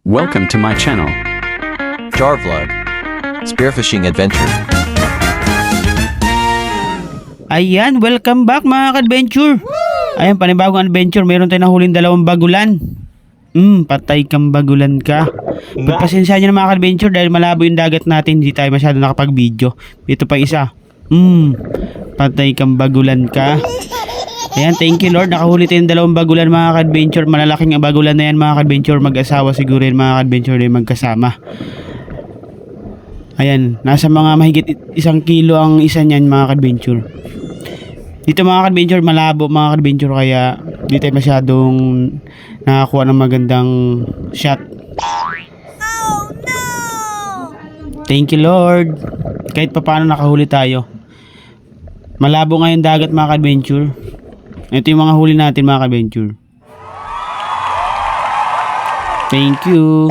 Welcome to my channel. Jar Vlog. Spearfishing Adventure. Ayan, welcome back mga ka-adventure. Ayan, panibagong adventure. Meron tayong nahuling 2 bagulan. Patay kang bagulan ka. Pagpasensya nyo na mga ka-adventure dahil malabo yung dagat natin. Hindi tayo masyado nakapag-video. Ito pa isa. Patay kang bagulan ka. Ayan, thank you Lord. Nakahuli tayong 2 bagulan mga ka-adventure. Malalaking bagulan na yan mga ka-adventure. Mag-asawa siguro yan mga ka-adventure na magkasama. Ayan, nasa mga mahigit 1 kilo ang isa niyan mga ka-adventure. Dito mga ka-adventure, malabo mga ka-adventure, kaya di tayo masyadong nakakuha ng magandang shot. Oh no! Thank you Lord. Kahit pa paano nakahuli tayo. Malabo ngayon dagat mga ka-adventure. Ito yung mga huli natin mga ka-adventure. Thank you.